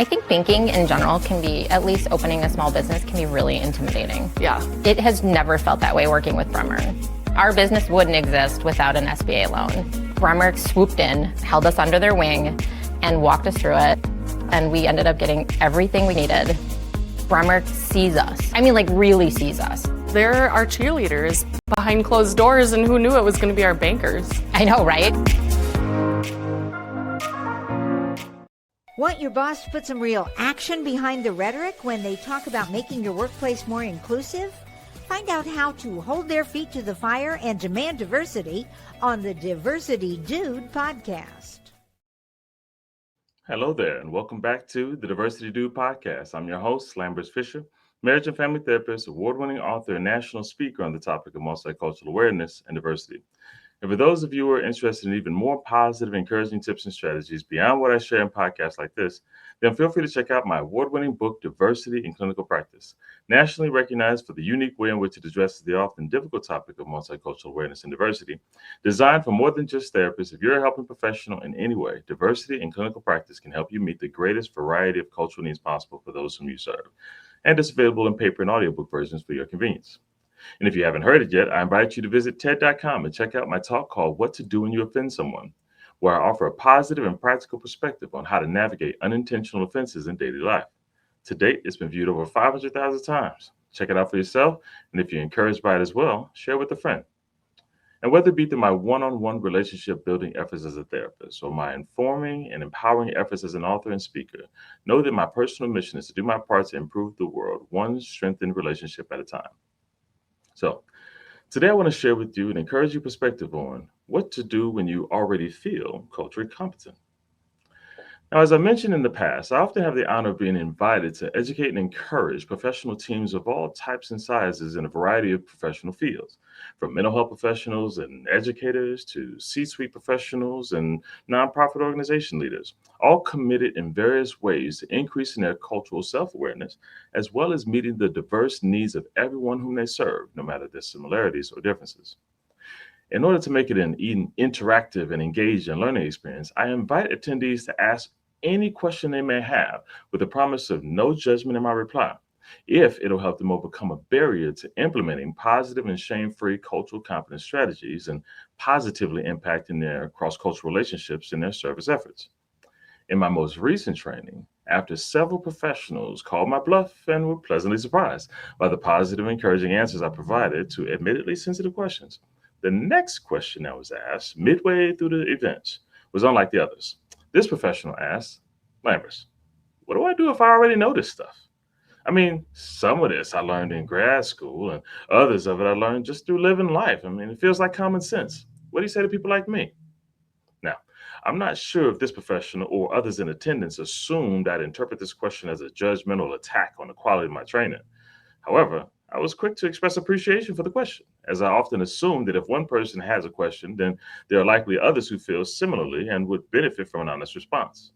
think banking in general can be, at least opening a small business can be really intimidating. Yeah. It has never felt that way working with Bremer. Our business wouldn't exist without an SBA loan. Bremer swooped in, held us under their wing, and walked us through it. And we ended up getting everything we needed. Bremer sees us. I mean, like, really sees us. They're our cheerleaders behind closed doors, and who knew it was going to be our bankers? I know, right? Want your boss to put some real action behind the rhetoric when they talk about making your workplace more inclusive? Find out how to hold their feet to the fire and demand diversity on the Diversity Dude podcast. Hello there, and welcome back to the Diversity Dude podcast. I'm your host, Lambert Fisher, marriage and family therapist, award-winning author, and national speaker on the topic of multicultural awareness and diversity. And for those of you who are interested in even more positive, encouraging tips and strategies beyond what I share in podcasts like this, then feel free to check out my award-winning book, Diversity in Clinical Practice, nationally recognized for the unique way in which it addresses the often difficult topic of multicultural awareness and diversity. Designed for more than just therapists, if you're a helping professional in any way, Diversity in Clinical Practice can help you meet the greatest variety of cultural needs possible for those whom you serve. And it's available in paper and audiobook versions for your convenience. And if you haven't heard it yet, I invite you to visit TED.com and check out my talk called What to Do When You Offend Someone, where I offer a positive and practical perspective on how to navigate unintentional offenses in daily life. To date, it's been viewed over 500,000 times. Check it out for yourself, and if you're encouraged by it as well, share with a friend. And whether it be through my one-on-one relationship building efforts as a therapist or my informing and empowering efforts as an author and speaker, know that my personal mission is to do my part to improve the world, one strengthened relationship at a time. So today I want to share with you and encourage your perspective on what to do when you already feel culturally competent. Now, as I mentioned in the past, I often have the honor of being invited to educate and encourage professional teams of all types and sizes in a variety of professional fields, from mental health professionals and educators to C-suite professionals and nonprofit organization leaders, all committed in various ways to increasing their cultural self-awareness, as well as meeting the diverse needs of everyone whom they serve, no matter their similarities or differences. In order to make it an interactive and engaging learning experience, I invite attendees to ask any question they may have with the promise of no judgment in my reply, if it'll help them overcome a barrier to implementing positive and shame-free cultural competence strategies and positively impacting their cross-cultural relationships in their service efforts. In my most recent training, after several professionals called my bluff and were pleasantly surprised by the positive, encouraging answers I provided to admittedly sensitive questions, the next question that was asked midway through the event was unlike the others. This professional asked, Lambert, what do I do if I already know this stuff? I mean, some of this I learned in grad school and others of it I learned just through living life. I mean, it feels like common sense. What do you say to people like me? Now, I'm not sure if this professional or others in attendance assumed I'd interpret this question as a judgmental attack on the quality of my training. However, I was quick to express appreciation for the question, as I often assume that if one person has a question, then there are likely others who feel similarly and would benefit from an honest response.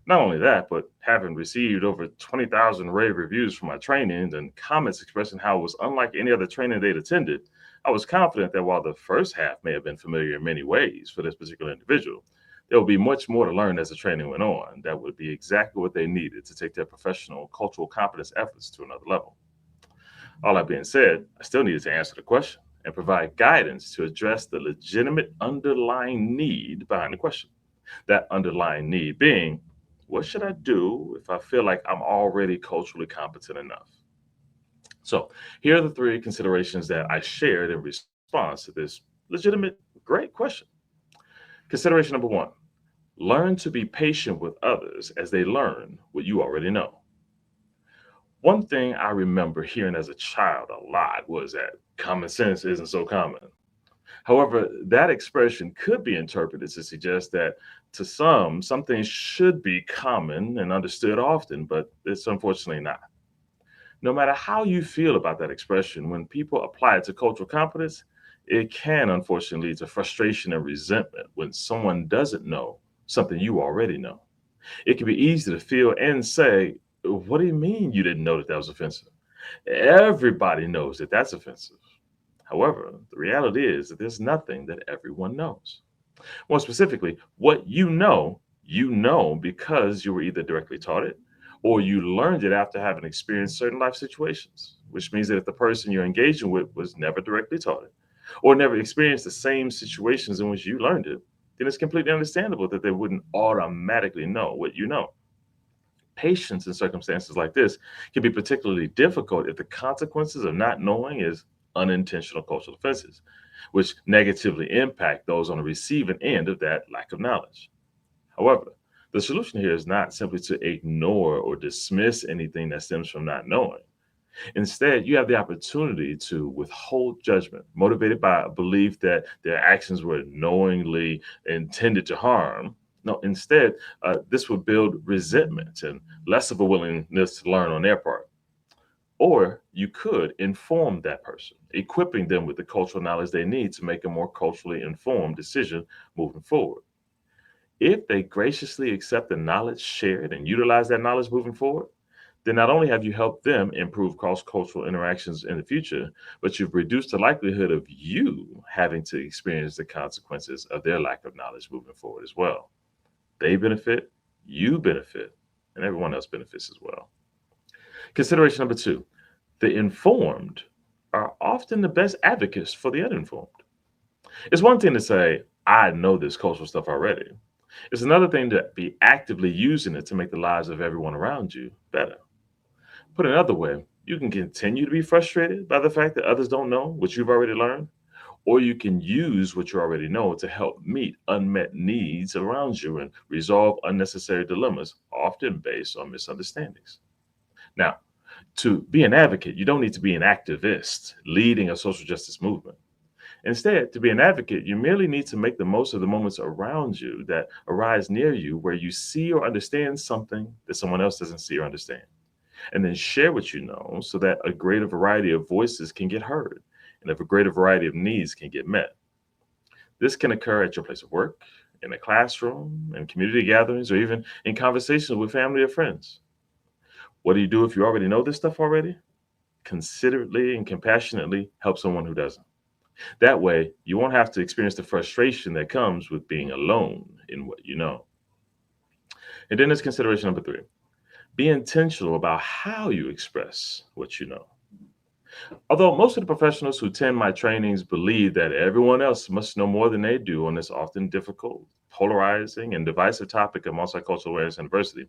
Not only that, but having received over 20,000 rave reviews from my trainings and comments expressing how it was unlike any other training they'd attended, I was confident that while the first half may have been familiar in many ways for this particular individual, there would be much more to learn as the training went on that would be exactly what they needed to take their professional cultural competence efforts to another level. All that being said, I still needed to answer the question and provide guidance to address the legitimate underlying need behind the question. That underlying need being, what should I do if I feel like I'm already culturally competent enough? So here are the three considerations that I shared in response to this legitimate, great question. Consideration number one, learn to be patient with others as they learn what you already know. One thing I remember hearing as a child a lot was that common sense isn't so common. However, that expression could be interpreted to suggest that to some things should be common and understood often, but it's unfortunately not. No matter how you feel about that expression, when people apply it to cultural competence, it can unfortunately lead to frustration and resentment when someone doesn't know something you already know. It can be easy to feel and say, what do you mean you didn't know that was offensive? Everybody knows that that's offensive. However, the reality is that there's nothing that everyone knows. More specifically, what you know because you were either directly taught it or you learned it after having experienced certain life situations, which means that if the person you're engaging with was never directly taught it or never experienced the same situations in which you learned it, then it's completely understandable that they wouldn't automatically know what you know. Patience in circumstances like this can be particularly difficult if the consequences of not knowing is unintentional cultural offenses, which negatively impact those on the receiving end of that lack of knowledge. However, the solution here is not simply to ignore or dismiss anything that stems from not knowing. Instead, you have the opportunity to withhold judgment, motivated by a belief that their actions were knowingly intended to harm. No, instead, this would build resentment and less of a willingness to learn on their part. Or you could inform that person, equipping them with the cultural knowledge they need to make a more culturally informed decision moving forward. If they graciously accept the knowledge shared and utilize that knowledge moving forward, then not only have you helped them improve cross-cultural interactions in the future, but you've reduced the likelihood of you having to experience the consequences of their lack of knowledge moving forward as well. They benefit, you benefit, and everyone else benefits as well. Consideration number 2, the informed are often the best advocates for the uninformed. It's one thing to say, I know this cultural stuff already. It's another thing to be actively using it to make the lives of everyone around you better. Put another way, you can continue to be frustrated by the fact that others don't know what you've already learned, or you can use what you already know to help meet unmet needs around you and resolve unnecessary dilemmas, often based on misunderstandings. Now, to be an advocate, you don't need to be an activist leading a social justice movement. Instead, to be an advocate, you merely need to make the most of the moments around you that arise near you where you see or understand something that someone else doesn't see or understand, and then share what you know so that a greater variety of voices can get heard and a greater variety of needs can get met. This can occur at your place of work, in a classroom, in community gatherings, or even in conversations with family or friends. What do you do if you already know this stuff already? Considerately and compassionately help someone who doesn't. That way, you won't have to experience the frustration that comes with being alone in what you know. And then there's consideration number 3. Be intentional about how you express what you know. Although most of the professionals who attend my trainings believe that everyone else must know more than they do on this often difficult, polarizing, and divisive topic of multicultural awareness and diversity,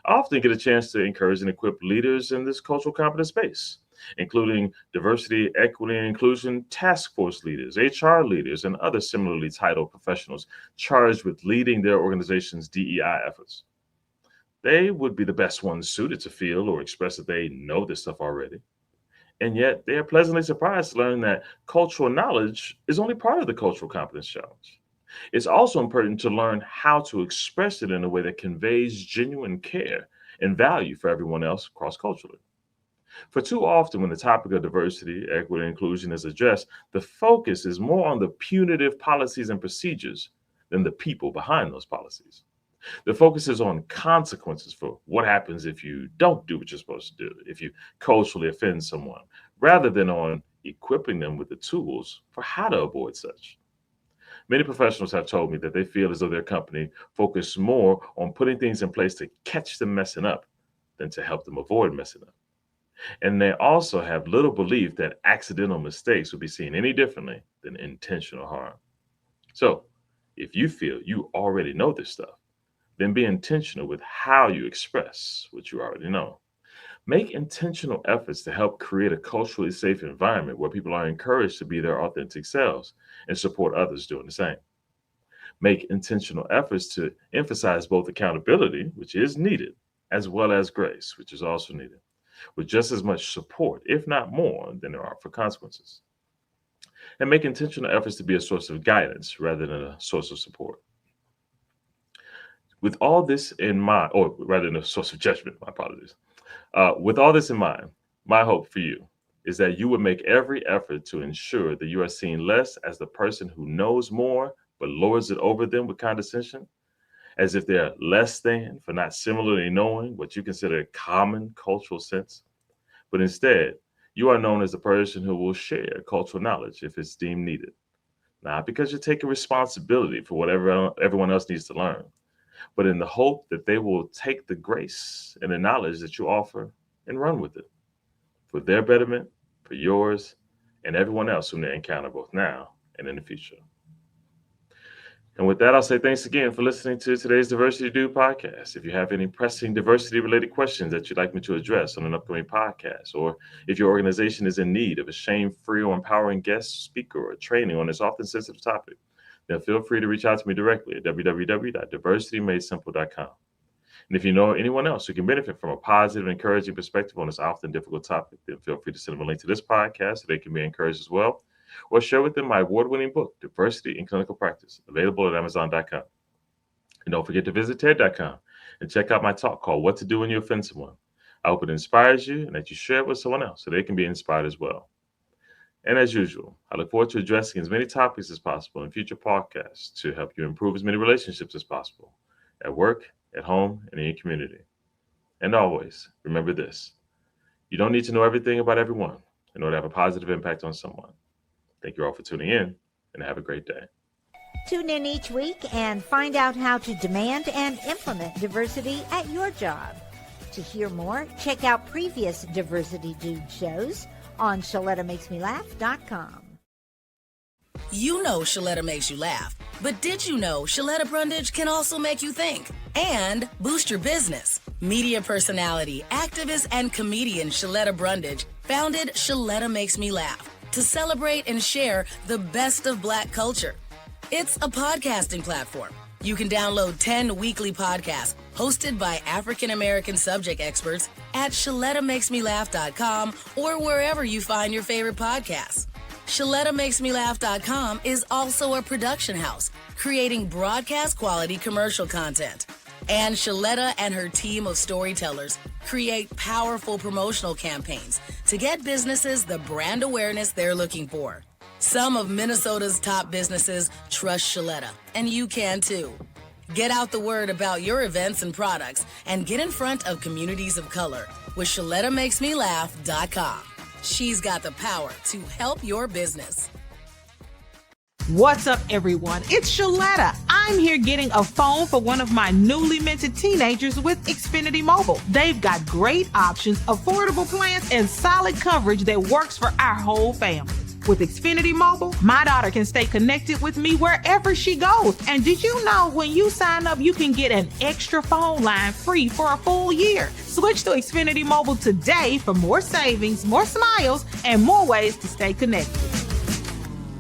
I often get a chance to encourage and equip leaders in this cultural competence space, including diversity, equity, and inclusion task force leaders, HR leaders, and other similarly titled professionals charged with leading their organization's DEI efforts. They would be the best ones suited to feel or express that they know this stuff already. And yet they are pleasantly surprised to learn that cultural knowledge is only part of the cultural competence challenge. It's also important to learn how to express it in a way that conveys genuine care and value for everyone else cross-culturally. For too often, when the topic of diversity, equity, and inclusion is addressed, the focus is more on the punitive policies and procedures than the people behind those policies. The focus is on consequences for what happens if you don't do what you're supposed to do, if you culturally offend someone, rather than on equipping them with the tools for how to avoid such. Many professionals have told me that they feel as though their company focused more on putting things in place to catch them messing up than to help them avoid messing up. And they also have little belief that accidental mistakes will be seen any differently than intentional harm. So, if you feel you already know this stuff, then be intentional with how you express what you already know. Make intentional efforts to help create a culturally safe environment where people are encouraged to be their authentic selves and support others doing the same. Make intentional efforts to emphasize both accountability, which is needed, as well as grace, which is also needed, with just as much support, if not more, than there are for consequences. And make intentional efforts to be a source of guidance rather than a source of support. With all this in mind, or rather than a source of judgment, my apologies. With all this in mind, my hope for you is that you would make every effort to ensure that you are seen less as the person who knows more but lords it over them with condescension, as if they're less than for not similarly knowing what you consider a common cultural sense, but instead, you are known as the person who will share cultural knowledge if it's deemed needed. Not because you're taking responsibility for whatever everyone else needs to learn, but in the hope that they will take the grace and the knowledge that you offer and run with it for their betterment, for yours, and everyone else whom they encounter both now and in the future. And with that, I'll say thanks again for listening to today's Diversity Dude podcast. If you have any pressing diversity-related questions that you'd like me to address on an upcoming podcast, or if your organization is in need of a shame-free or empowering guest speaker or training on this often sensitive topic, then feel free to reach out to me directly at www.diversitymadesimple.com. And if you know anyone else who can benefit from a positive and encouraging perspective on this often difficult topic, then feel free to send them a link to this podcast so they can be encouraged as well. Or share with them my award-winning book, Diversity in Clinical Practice, available at Amazon.com. And don't forget to visit TED.com and check out my talk called What to Do When You Offend Someone. I hope it inspires you and that you share it with someone else so they can be inspired as well. And as usual, I look forward to addressing as many topics as possible in future podcasts to help you improve as many relationships as possible at work, at home, and in your community. And always, remember this: you don't need to know everything about everyone in order to have a positive impact on someone. Thank you all for tuning in, and have a great day. Tune in each week and find out how to demand and implement diversity at your job. To hear more, check out previous Diversity Dude shows on ShelettaMakesMeLaugh.com. You know Sheletta makes you laugh, but did you know Sheletta Brundidge can also make you think and boost your business? Media personality, activist, and comedian Sheletta Brundidge founded Sheletta Makes Me Laugh to celebrate and share the best of Black culture. It's a podcasting platform. You can download 10 weekly podcasts hosted by African-American subject experts at ShelettaMakesMeLaugh.com or wherever you find your favorite podcasts. ShelettaMakesMeLaugh.com is also a production house, creating broadcast-quality commercial content. And Sheletta and her team of storytellers create powerful promotional campaigns to get businesses the brand awareness they're looking for. Some of Minnesota's top businesses trust Sheletta, and you can too. Get out the word about your events and products and get in front of communities of color with ShelettaMakesMeLaugh.com. She's got the power to help your business. What's up, everyone? It's Sheletta. I'm here getting a phone for one of my newly minted teenagers with Xfinity Mobile. They've got great options, affordable plans, and solid coverage that works for our whole family. With Xfinity Mobile, my daughter can stay connected with me wherever she goes. And did you know when you sign up, you can get an extra phone line free for a full year? Switch to Xfinity Mobile today for more savings, more smiles, and more ways to stay connected.